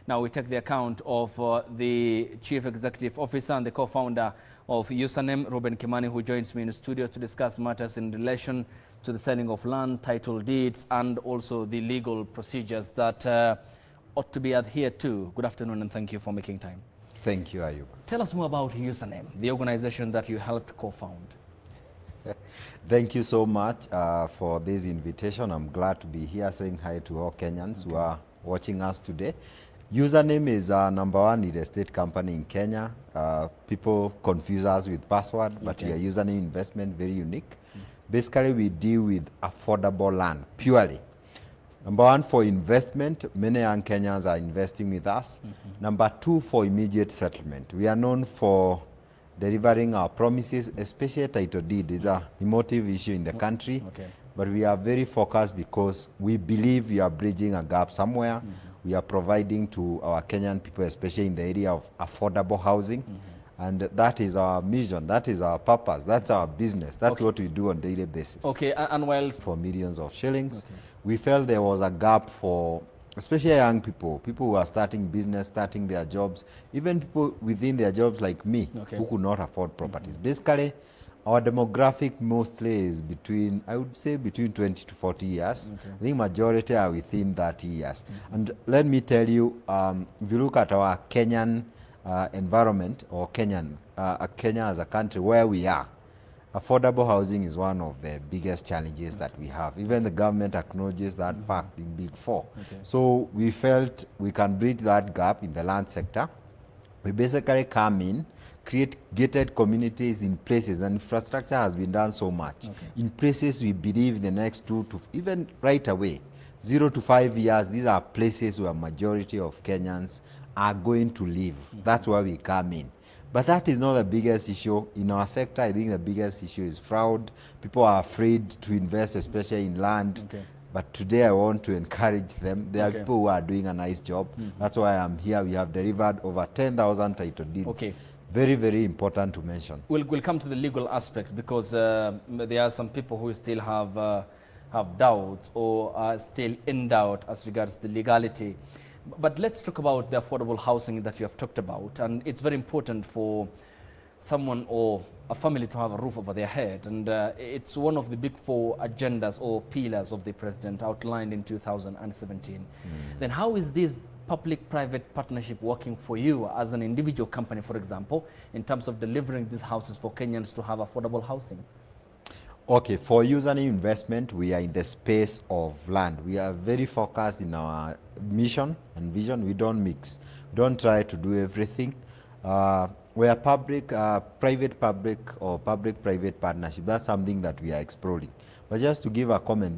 Now we take the account of the Chief Executive Officer and the co-founder of Username, Reuben Kimani, who joins me in the studio to discuss matters in relation to the selling of land, title deeds, and also the legal procedures that ought to be adhered to. Good afternoon and thank you for making time. Thank you, Ayuba. Tell us more about Username, the organization that you helped co-found. Thank you so much for this invitation. I'm glad to be here saying hi to all Kenyans who are watching us today. Username is #1 real estate company in Kenya. People confuse us with password, but we are Username investment, very unique. Basically, we deal with affordable land, purely. #1 for investment, many young Kenyans are investing with us. #2 for immediate settlement. We are known for delivering our promises, especially title deed is a emotive issue in the country. But we are very focused because we believe we are bridging a gap somewhere. We are providing to our Kenyan people, especially in the area of affordable housing. And that is our mission, that is our purpose, that's our business. That's what we do on a daily basis. And while for millions of shillings, we felt there was a gap for especially young people, people who are starting business, starting their jobs, even people within their jobs like me, who could not afford properties. Basically, our demographic mostly is between, I would say, between 20 to 40 years. I think majority are within 30 years. And let me tell you, if you look at our Kenyan environment, or Kenya as a country, where we are, affordable housing is one of the biggest challenges that we have. Even the government acknowledges that fact in Big Four. So we felt we can bridge that gap in the land sector. We basically come in, create gated communities in places, and infrastructure has been done so much. In places we believe the next 2 to, even right away, 0 to 5 years, these are places where majority of Kenyans are going to live. That's where we come in. But that is not the biggest issue in our sector. I think the biggest issue is fraud. People are afraid to invest, especially in land. But today I want to encourage them. There are people who are doing a nice job. That's why I'm here. We have delivered over 10,000 title deeds. Very, very important to mention. We'll come to the legal aspect because there are some people who still have doubts or are still in doubt as regards the legality. But let's talk about the affordable housing that you have talked about. And it's very important for someone or a family to have a roof over their head. And it's one of the big 4 agendas or pillars of the president outlined in 2017. Then how is this public-private partnership working for you as an individual company, for example, in terms of delivering these houses for Kenyans to have affordable housing? Okay, for Username investment, we are in the space of land. We are very focused in our mission and vision. We don't mix. We don't try to do everything. We are private-public or public-private partnership. That's something that we are exploring. But just to give a comment,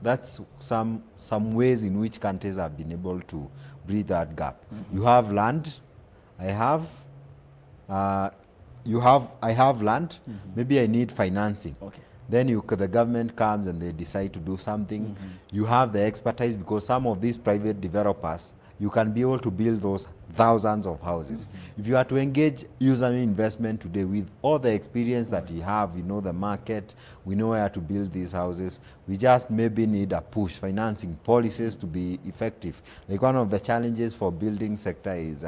that's some ways in which countries have been able to bridge that gap. You have land. I have land, maybe I need financing. Then the government comes and they decide to do something. You have the expertise because some of these private developers, you can be able to build those thousands of houses. If you are to engage Username investment today with all the experience that we have, we know the market, we know where to build these houses, we just maybe need a push, financing policies to be effective. Like one of the challenges for building sector is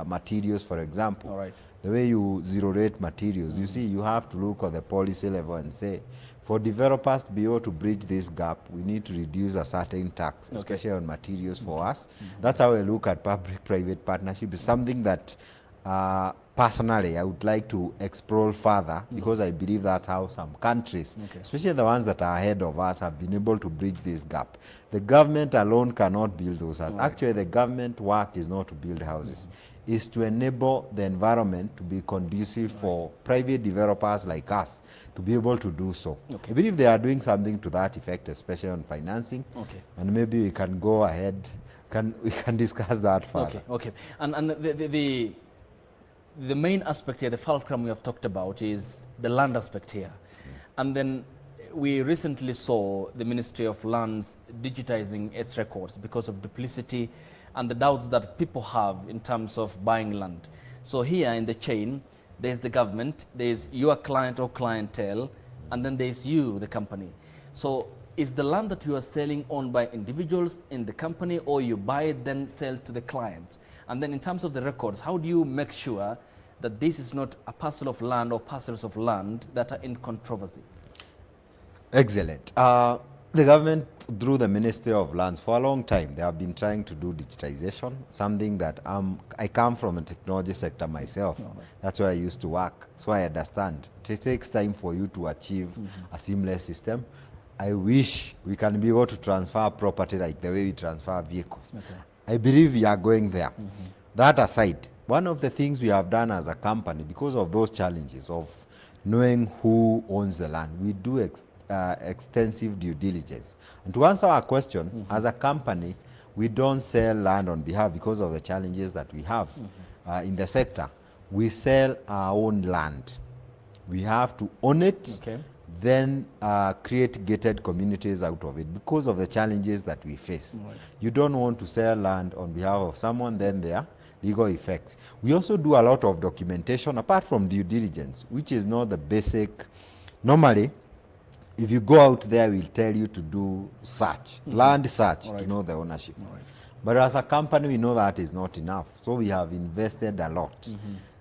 materials, for example. The way you zero rate materials, you see, you have to look at the policy level and say, for developers to be able to bridge this gap, we need to reduce a certain tax, especially on materials for us. That's how I look at public-private partnership. It's something that personally I would like to explore further because I believe that's how some countries, especially the ones that are ahead of us, have been able to bridge this gap. The government alone cannot build those. Actually, the government work is not to build houses. Is to enable the environment to be conducive for private developers like us to be able to do so. I believe they are doing something to that effect, especially on financing. And maybe we can go ahead, we can discuss that further. And the main aspect here, the fulcrum we have talked about, is the land aspect here. And then we recently saw the Ministry of Lands digitizing its records because of duplicity and the doubts that people have in terms of buying land. So here in the chain, there's the government, there's your client or clientele, and then there's you, the company. So is the land that you are selling owned by individuals in the company, or you buy it then sell to the clients? And then in terms of the records, how do you make sure that this is not a parcel of land or parcels of land that are in controversy? Excellent. The government, through the Ministry of Lands, for a long time, they have been trying to do digitization, something that I come from a technology sector myself. That's where I used to work, so I understand. It takes time for you to achieve a seamless system. I wish we can be able to transfer property like the way we transfer vehicles. I believe we are going there. That aside, one of the things we have done as a company, because of those challenges of knowing who owns the land, we do extensive due diligence. And to answer our question, as a company, we don't sell land on behalf because of the challenges that we have in the sector. We sell our own land. We have to own it, then create gated communities out of it because of the challenges that we face. You don't want to sell land on behalf of someone, then there are legal effects. We also do a lot of documentation apart from due diligence, which is not the basic. Normally, if you go out there, we'll tell you to do search, land search, to know the ownership. But as a company, we know that is not enough. So we have invested a lot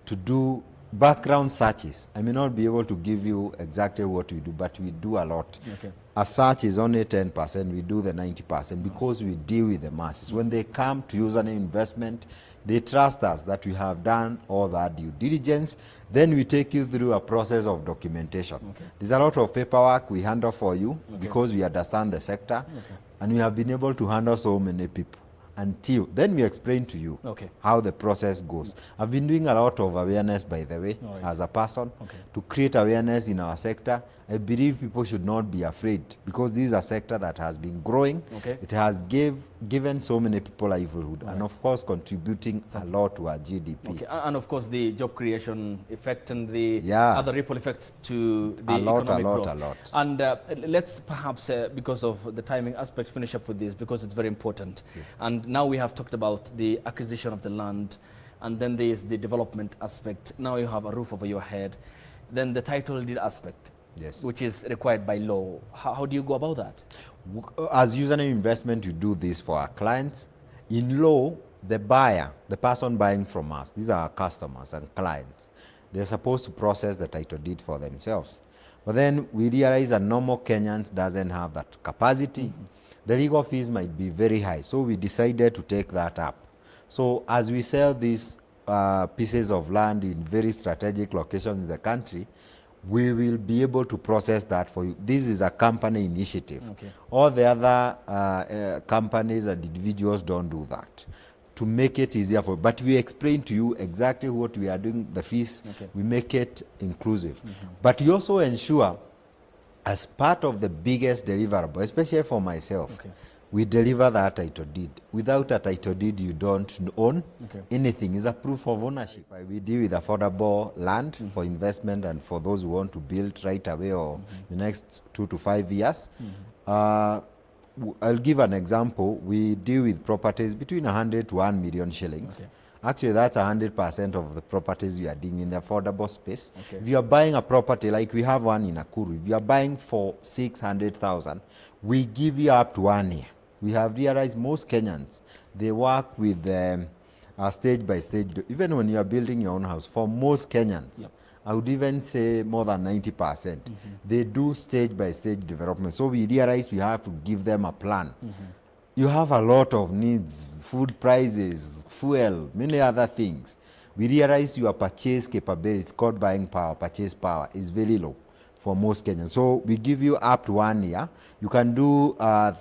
to do background searches. I may not be able to give you exactly what we do, but we do a lot. A search is only 10%, we do the 90% because we deal with the masses. When they come to use an investment, they trust us that we have done all that due diligence. Then we take you through a process of documentation. There's a lot of paperwork we handle for you because we understand the sector, and we have been able to handle so many people. Until then we explain to you how the process goes. I've been doing a lot of awareness, by the way, as a person, to create awareness in our sector. I believe people should not be afraid because this is a sector that has been growing. It has given so many people livelihood and of course contributing a lot to our GDP. And of course the job creation effect and the other ripple effects to the economic growth. And let's perhaps, because of the timing aspect, finish up with this because it's very important. And now we have talked about the acquisition of the land, and then there's the development aspect. Now you have a roof over your head. Then the title deed aspect, which is required by law. How do you go about that? As username investment, you do this for our clients. In law, the buyer, the person buying from us, these are our customers and clients. They're supposed to process the title deed for themselves. But then we realize a normal Kenyan doesn't have that capacity. The legal fees might be very high, so we decided to take that up. So as we sell these pieces of land in very strategic locations in the country, we will be able to process that for you. This is a company initiative. All the other companies and individuals don't do that. To make it easier for, but we explain to you exactly what we are doing, the fees, we make it inclusive. But we also ensure, as part of the biggest deliverable, especially for myself, we deliver that title deed. Without a title deed, you don't own anything. It's a proof of ownership. We deal with affordable land for investment and for those who want to build right away or the next 2 to 5 years. I'll give an example. We deal with properties between 100 to 1 million shillings. Actually, that's 100% of the properties we are doing in the affordable space. If you are buying a property, like we have one in Nakuru, if you are buying for 600,000, we give you up to 1 year. We have realized most Kenyans, they work with stage by stage. Even when you are building your own house, for most Kenyans, I would even say more than 90%, they do stage by stage development. So we realize we have to give them a plan. You have a lot of needs, food prices, fuel, many other things. We realize your purchase capability, it's called buying power, purchase power, is very low for most Kenyans. So we give you up to 1 year. You can do 10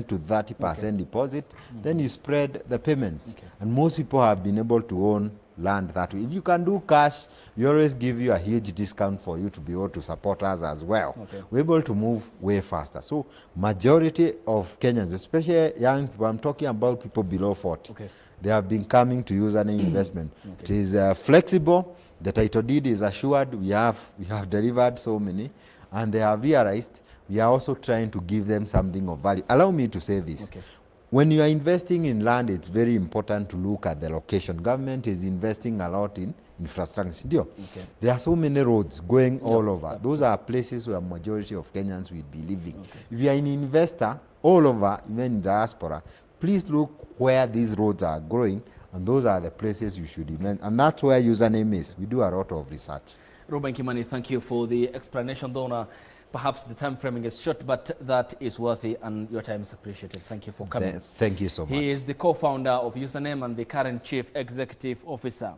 to 30% deposit, then you spread the payments. And most people have been able to own land that way. If you can do cash, we always give you a huge discount for you to be able to support us as well. We're able to move way faster. So majority of Kenyans, especially young people, I'm talking about people below 40, they have been coming to use an investment. It is flexible. The title deed is assured. We have delivered so many, and they have realized we are also trying to give them something of value. Allow me to say this. when you are investing in land, it's very important to look at the location. Government is investing a lot in infrastructure. Okay. There are so many roads going all over. Those are places where majority of Kenyans will be living. Okay. If you are an investor all over, even in diaspora, please look where these roads are growing, and those are the places you should invest. And that's where username is. We do a lot of research. Reuben Kimani, thank you for the explanation, though perhaps the time framing is short, but that is worthy and your time is appreciated. Thank you for coming. Thank you so much. He is the co-founder of Username and the current Chief Executive Officer.